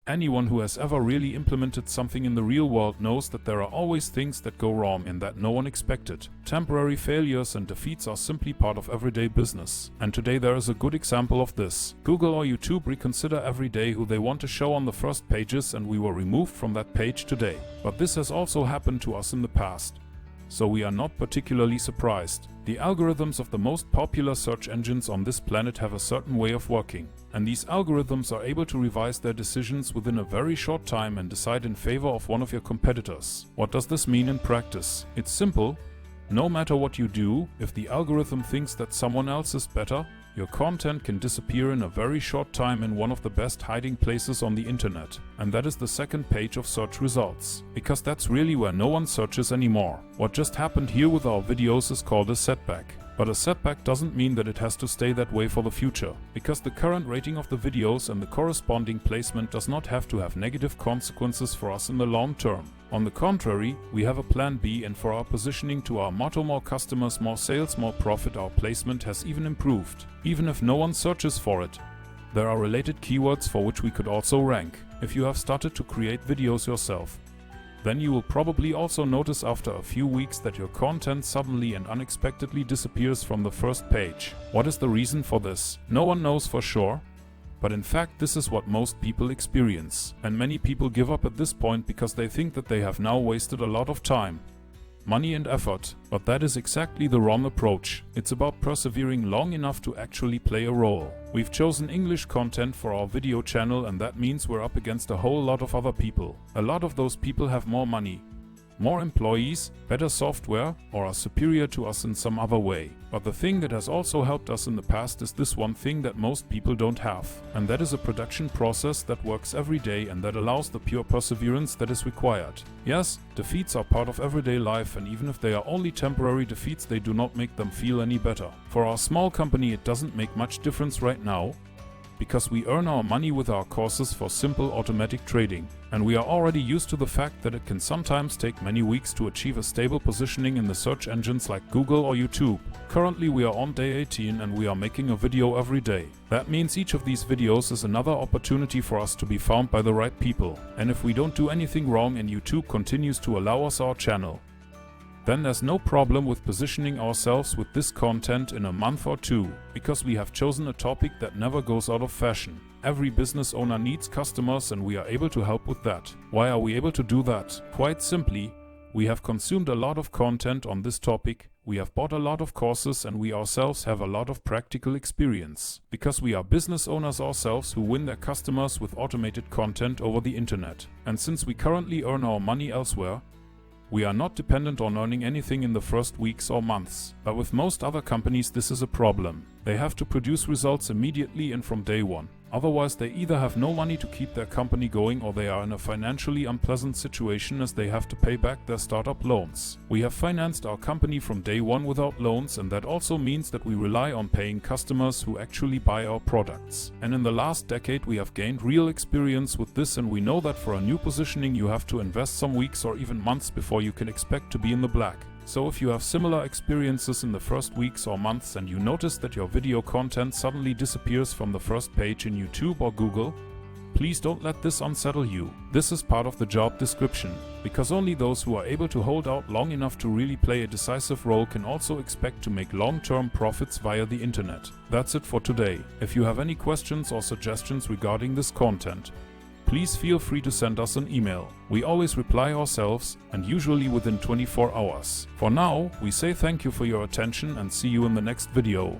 Anyone who has ever really implemented something in the real world knows that there are always things that go wrong and that no one expected. Temporary failures and defeats are simply part of everyday business. And today there is a good example of this. Google or YouTube reconsider every day who they want to show on the first pages, and we were removed from that page today. But this has also happened to us in the past, so we are not particularly surprised. The algorithms of the most popular search engines on this planet have a certain way of working, and these algorithms are able to revise their decisions within a very short time and decide in favor of one of your competitors. What does this mean in practice? It's simple. No matter what you do, if the algorithm thinks that someone else is better, your content can disappear in a very short time in one of the best hiding places on the internet. And that is the second page of search results. Because that's really where no one searches anymore. What just happened here with our videos is called a setback. But a setback doesn't mean that it has to stay that way for the future. Because the current rating of the videos and the corresponding placement does not have to have negative consequences for us in the long term. On the contrary, we have a plan B, and for our positioning to our motto more customers, more sales, more profit, our placement has even improved. Even if no one searches for it, there are related keywords for which we could also rank. If you have started to create videos yourself, then you will probably also notice after a few weeks that your content suddenly and unexpectedly disappears from the first page. What is the reason for this? No one knows for sure. But in fact, this is what most people experience. And many people give up at this point because they think that they have now wasted a lot of time, money and effort. But that is exactly the wrong approach. It's about persevering long enough to actually play a role. We've chosen English content for our video channel, and that means we're up against a whole lot of other people. A lot of those people have more money, more employees, better software, or are superior to us in some other way. But the thing that has also helped us in the past is this one thing that most people don't have. And that is a production process that works every day and that allows the pure perseverance that is required. Yes, defeats are part of everyday life, and even if they are only temporary defeats, they do not make them feel any better. For our small company, it doesn't make much difference right now, because we earn our money with our courses for simple automatic trading. And we are already used to the fact that it can sometimes take many weeks to achieve a stable positioning in the search engines like Google or YouTube. Currently we are on day 18 and we are making a video every day. That means each of these videos is another opportunity for us to be found by the right people. And if we don't do anything wrong and YouTube continues to allow us our channel, then there's no problem with positioning ourselves with this content in a month or two, because we have chosen a topic that never goes out of fashion. Every business owner needs customers, and we are able to help with that. Why are we able to do that? Quite simply, we have consumed a lot of content on this topic, we have bought a lot of courses, and we ourselves have a lot of practical experience. Because we are business owners ourselves who win their customers with automated content over the internet. And since we currently earn our money elsewhere, we are not dependent on earning anything in the first weeks or months. But with most other companies this is a problem. They have to produce results immediately and from day one. Otherwise they either have no money to keep their company going, or they are in a financially unpleasant situation as they have to pay back their startup loans. We have financed our company from day one without loans, and that also means that we rely on paying customers who actually buy our products. And in the last decade we have gained real experience with this, and we know that for a new positioning you have to invest some weeks or even months before you can expect to be in the black. So if you have similar experiences in the first weeks or months and you notice that your video content suddenly disappears from the first page in YouTube or Google, please don't let this unsettle you. This is part of the job description, because only those who are able to hold out long enough to really play a decisive role can also expect to make long-term profits via the internet. That's it for today. If you have any questions or suggestions regarding this content, please feel free to send us an email. We always reply ourselves, and usually within 24 hours. For now, we say thank you for your attention and see you in the next video.